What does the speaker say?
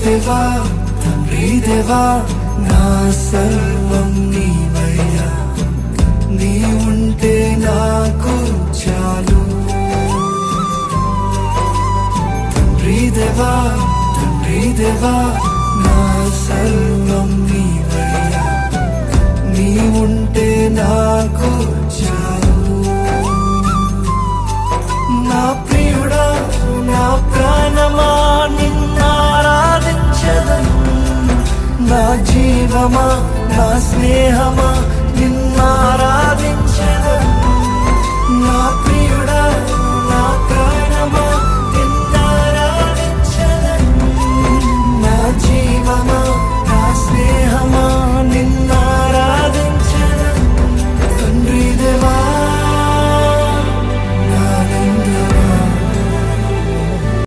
దేవా తండ్రి దేవా నా సర్వం నీవయ్యా నీ ఉంటే నాకు చాలు తండ్రి దేవా నా సర్వం నీవయ్యా నీ ఉంటే నాకు చాలు నా ప్రియుడా నా ప్రాణమా నిన్నారాధించెదను నా జీవమా నా స్నేహమా నిన్నారాధించెదను